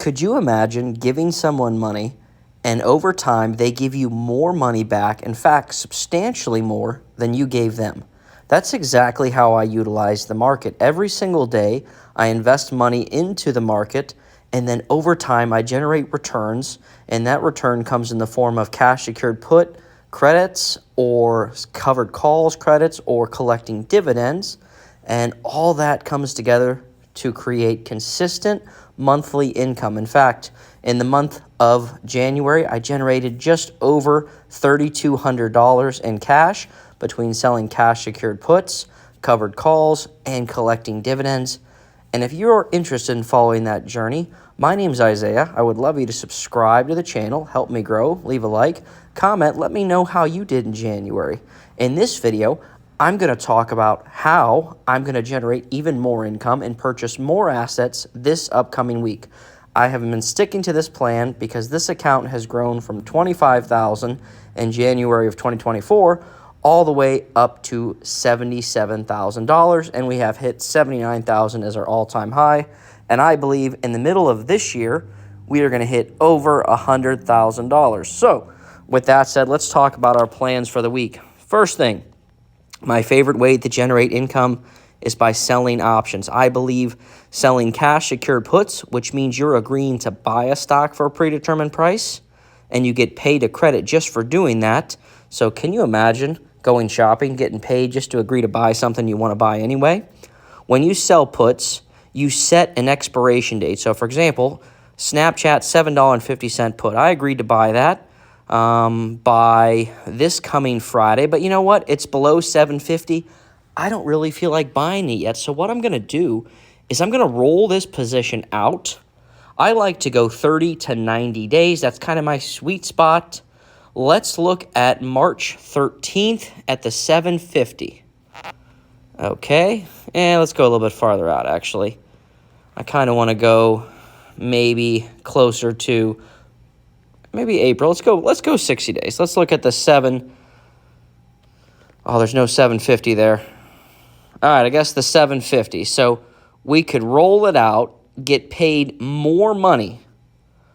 Could you imagine giving someone money and over time they give you more money back, in fact, substantially more than you gave them? That's exactly how I utilize the market. Every single day, I invest money into the market, and then over time, I generate returns, and that return comes in the form of cash secured put credits or covered calls credits or collecting dividends, and all that comes together to create consistent monthly income. In fact, in the month of January, I generated just over $3,200 in cash between selling cash secured puts, covered calls, and collecting dividends. And if you're interested in following that journey, my name's Isaiah. I would love you to subscribe to the channel, help me grow, leave a like, comment, let me know how you did in January. In this video, I'm going to talk about how I'm going to generate even more income and purchase more assets this upcoming week. I have been sticking to this plan because this account has grown from $25,000 in January of 2024 all the way up to $77,000, and we have hit $79,000 as our all-time high. And I believe in the middle of this year, we are going to hit over $100,000. So with that said, let's talk about our plans for the week. First thing, my favorite way to generate income is by selling options. I believe selling cash secured puts, which means you're agreeing to buy a stock for a predetermined price, and you get paid a credit just for doing that. So can you imagine going shopping, getting paid just to agree to buy something you want to buy anyway? When you sell puts, you set an expiration date. So for example, Snapchat $7.50 put. I agreed to buy that by this coming Friday, but you know what? It's below $7.50. I don't really feel like buying it yet. So what I'm going to do is I'm going to roll this position out. I like to go 30 to 90 days. That's kind of my sweet spot. Let's look at March 13th at the $7.50. Okay, and let's go a little bit farther out, actually. I kind of want to go maybe closer to maybe April. Let's go 60 days. Let's look at the 7. Oh, there's no 750 there. All right, I guess the 750. So we could roll it out, get paid more money.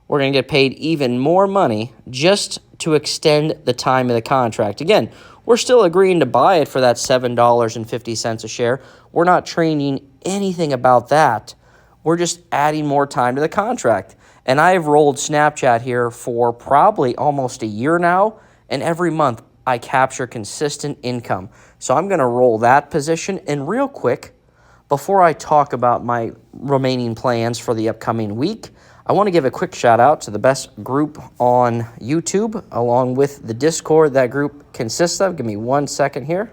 We're going to get paid even more money just to extend the time of the contract. Again, we're still agreeing to buy it for that $7.50 a share. We're not changing anything about that. We're just adding more time to the contract. And I've rolled Snapchat here for probably almost a year now, and every month I capture consistent income. So I'm going to roll that position. And real quick, before I talk about my remaining plans for the upcoming week, I want to give a quick shout out to the best group on YouTube, along with the Discord that group consists of. Give me 1 second here.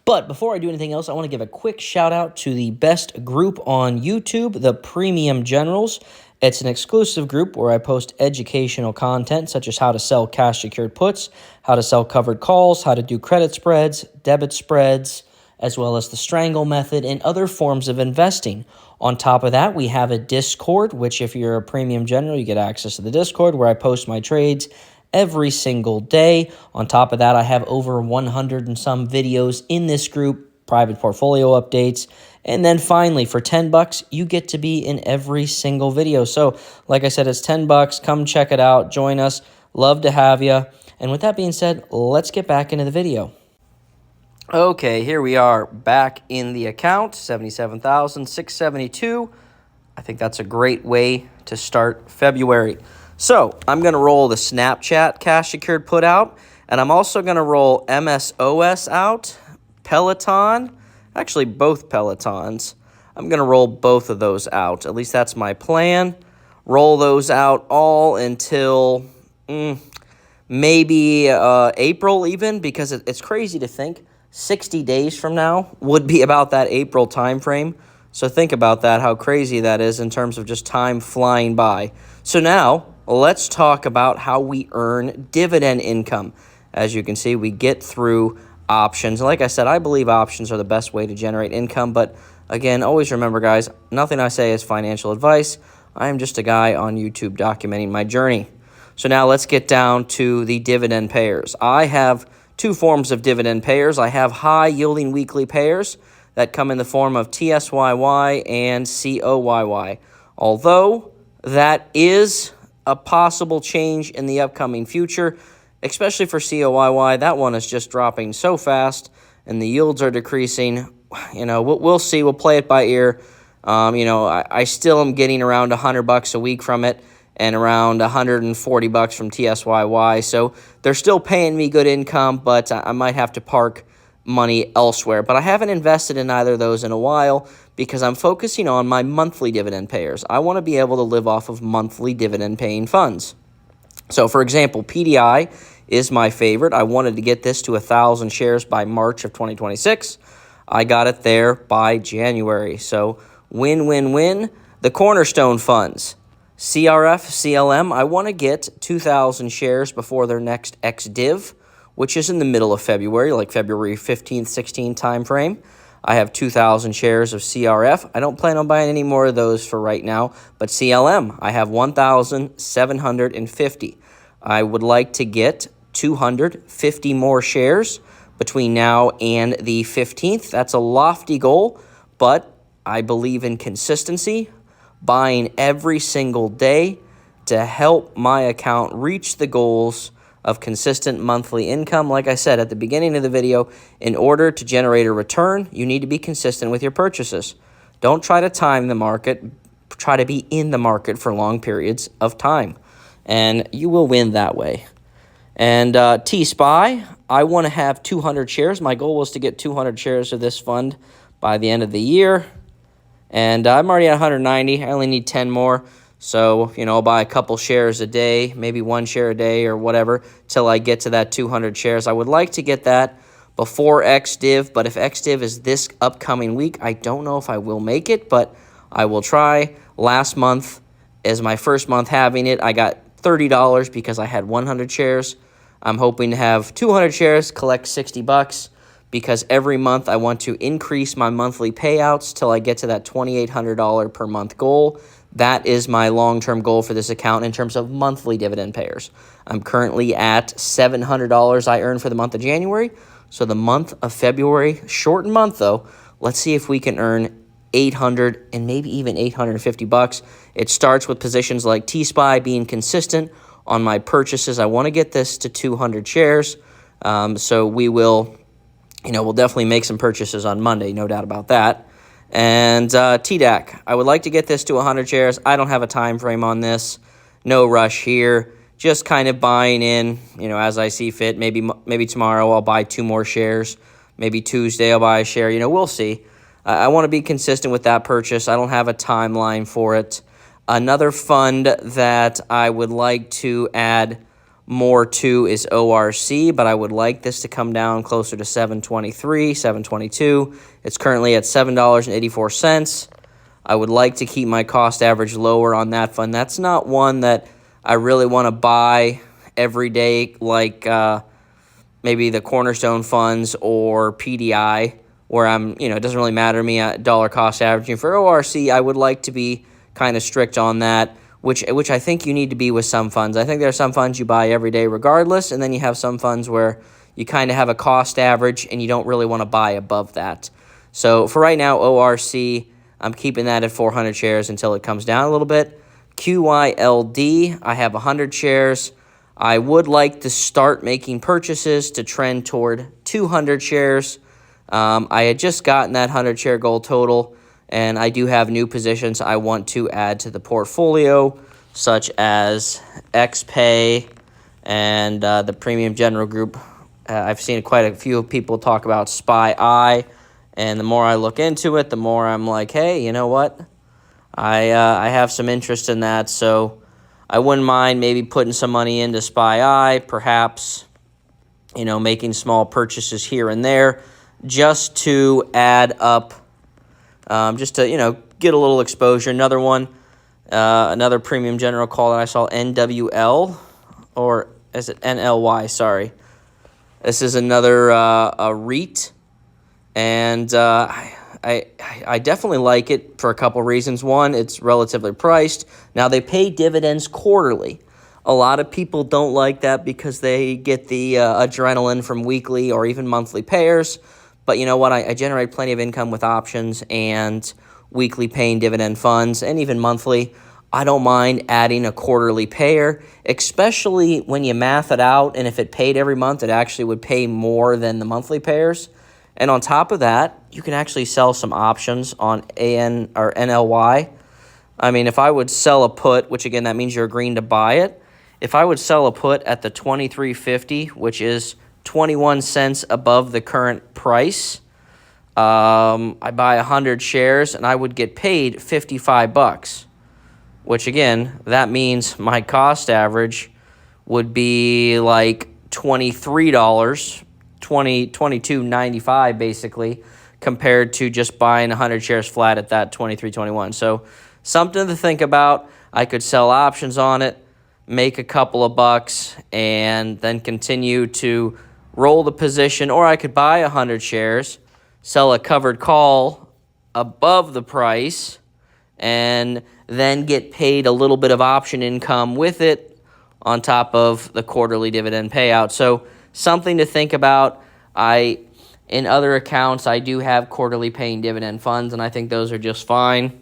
But before I do anything else, I want to give a quick shout out to the best group on YouTube, the Premium Generals. It's an exclusive group where I post educational content such as how to sell cash secured puts, how to sell covered calls, how to do credit spreads, debit spreads, as well as the strangle method and other forms of investing. On top of that, we have a Discord, which if you're a Premium General, you get access to the Discord where I post my trades every single day. On top of that, I have over 100 and some videos in this group, private portfolio updates. And then finally, for $10, you get to be in every single video. So like I said, it's $10. Come check it out. Join us. Love to have you. And with that being said, let's get back into the video. Okay, here we are back in the account, $77,672. I think that's a great way to start February. So I'm going to roll the Snapchat cash secured put out, and I'm also going to roll MSOS out, Peloton, actually both Pelotons. I'm going to roll both of those out. At least that's my plan. Roll those out all until maybe April even, because it's crazy to think 60 days from now would be about that April time frame. So think about that, how crazy that is in terms of just time flying by. So now let's talk about how we earn dividend income. As you can see, we get through options. Like I said, I believe options are the best way to generate income. But again, always remember, guys, nothing I say is financial advice. I am just a guy on YouTube documenting my journey. So now let's get down to the dividend payers. I have two forms of dividend payers. I have high-yielding weekly payers that come in the form of TSYY and COYY. Although That is a possible change in the upcoming future, especially for COYY. That one is just dropping so fast, and the yields are decreasing. We'll see. We'll play it by ear. I still am getting around $100 a week from it, and around $140 from TSYY. So they're still paying me good income, but I might have to park money elsewhere. But I haven't invested in either of those in a while because I'm focusing on my monthly dividend payers. I want to be able to live off of monthly dividend paying funds. So, for example, PDI is my favorite. I wanted to get this to 1,000 shares by March of 2026. I got it there by January. So, win, win, win. The cornerstone funds, CRF, CLM, I want to get 2,000 shares before their next ex-div, which is in the middle of February, like February 15th, 16th timeframe. I have 2,000 shares of CRF. I don't plan on buying any more of those for right now, but CLM, I have 1,750. I would like to get 250 more shares between now and the 15th. That's a lofty goal, but I believe in consistency, buying every single day to help my account reach the goals of consistent monthly income. Like I said at the beginning of the video, in order to generate a return, you need to be consistent with your purchases. Don't try to time the market. Try to be in the market for long periods of time, and you will win that way. And T-SPY, I want to have 200 shares. My goal was to get 200 shares of this fund by the end of the year. And I'm already at 190. I only need 10 more. So, I'll buy a couple shares a day, maybe one share a day or whatever, till I get to that 200 shares. I would like to get that before XDiv, but if XDiv is this upcoming week, I don't know if I will make it, but I will try. Last month is my first month having it. I got $30 because I had 100 shares. I'm hoping to have 200 shares, collect $60, because every month I want to increase my monthly payouts till I get to that $2,800 per month goal. That is my long-term goal for this account in terms of monthly dividend payers. I'm currently at $700 I earned for the month of January. So the month of February, shortened month though, let's see if we can earn $800 and maybe even $850. It starts with positions like T-SPY being consistent on my purchases. I want to get this to 200 shares. So we will, we'll definitely make some purchases on Monday, no doubt about that. And TDAC, I would like to get this to 100 shares. I don't have a time frame on this. No rush here. Just kind of buying in, as I see fit. Maybe tomorrow I'll buy 2 more shares. Maybe Tuesday I'll buy a share. We'll see. I want to be consistent with that purchase. I don't have a timeline for it. Another fund that I would like to add more to is ORC, but I would like this to come down closer to $7.23, $7.22. It's currently at $7.84. I would like to keep my cost average lower on that fund. That's not one that I really want to buy every day like maybe the Cornerstone funds or PDI, where it doesn't really matter to me at dollar cost averaging. For ORC, I would like to be kind of strict on that, which I think you need to be with some funds. I think there are some funds you buy every day regardless, and then you have some funds where you kind of have a cost average and you don't really want to buy above that. So for right now, ORC, I'm keeping that at 400 shares until it comes down a little bit. QYLD, I have 100 shares. I would like to start making purchases to trend toward 200 shares. I had just gotten that 100 share goal total, and I do have new positions I want to add to the portfolio, such as XPay and the Premium General Group. I've seen quite a few people talk about SPY-I, and the more I look into it, the more I'm like, hey, you know what? I have some interest in that, so I wouldn't mind maybe putting some money into SPY-I, perhaps, making small purchases here and there, just to add up, just to, get a little exposure. Another one, another Premium General call that I saw, NWL, or is it NLY, sorry. This is another a REIT, and I definitely like it for a couple reasons. One, it's relatively priced. Now, they pay dividends quarterly. A lot of people don't like that because they get the adrenaline from weekly or even monthly payers. But you know what? I generate plenty of income with options and weekly paying dividend funds, and even monthly. I don't mind adding a quarterly payer, especially when you math it out. And if it paid every month, it actually would pay more than the monthly payers. And on top of that, you can actually sell some options on AN or NLY. I mean, if I would sell a put, which again, that means you're agreeing to buy it. If I would sell a put at the $23.50, which is 21 cents above the current price, I buy 100 shares and I would get paid $55, which again, that means my cost average would be like $23, $22.95 basically, compared to just buying 100 shares flat at that $23.21. So something to think about. I could sell options on it, make a couple of bucks, and then continue to roll the position, or I could buy 100 shares, sell a covered call above the price, and then get paid a little bit of option income with it on top of the quarterly dividend payout. So something to think about. In other accounts, I do have quarterly paying dividend funds, and I think those are just fine.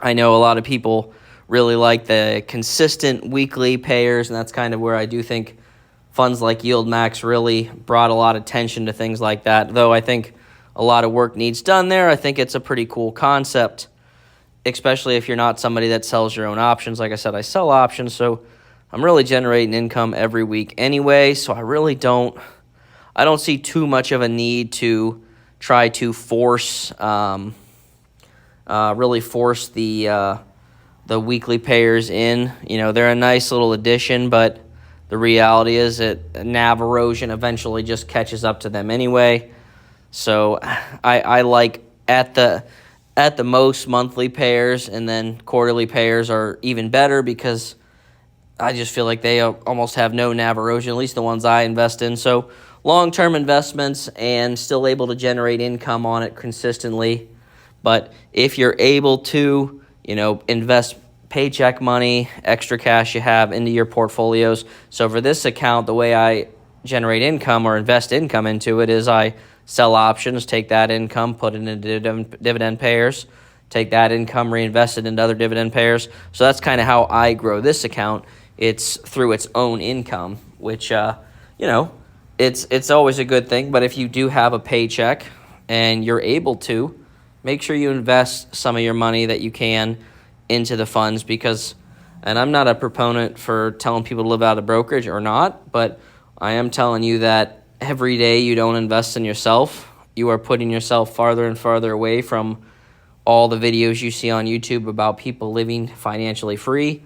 I know a lot of people really like the consistent weekly payers, and that's kind of where I do think funds like YieldMax really brought a lot of attention to things like that. Though I think a lot of work needs done there, I think it's a pretty cool concept, especially if you're not somebody that sells your own options. Like I said, I sell options, so I'm really generating income every week anyway, so I don't see too much of a need to try to really force the weekly payers in. You know, they're a nice little addition, but the reality is that NAV erosion eventually just catches up to them anyway. So I like at the most monthly payers, and then quarterly payers are even better because I just feel like they almost have no NAV erosion, at least the ones I invest in. So long-term investments and still able to generate income on it consistently. But if you're able to, invest paycheck money, extra cash you have into your portfolios. So for this account, the way I generate income or invest income into it is I sell options, take that income, put it into dividend payers, take that income, reinvest it into other dividend payers. So that's kind of how I grow this account. It's through its own income, which, it's always a good thing. But if you do have a paycheck and you're able to, make sure you invest some of your money that you can into the funds and I'm not a proponent for telling people to live out of brokerage or not, but I am telling you that every day you don't invest in yourself, you are putting yourself farther and farther away from all the videos you see on YouTube about people living financially free.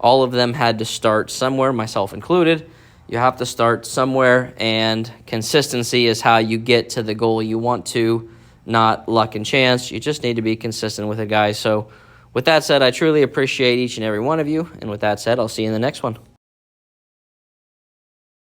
All of them had to start somewhere, myself included. You have to start somewhere, and consistency is how you get to the goal you want to, not luck and chance. You just need to be consistent with it, guys. So with that said, I truly appreciate each and every one of you. And with that said, I'll see you in the next one.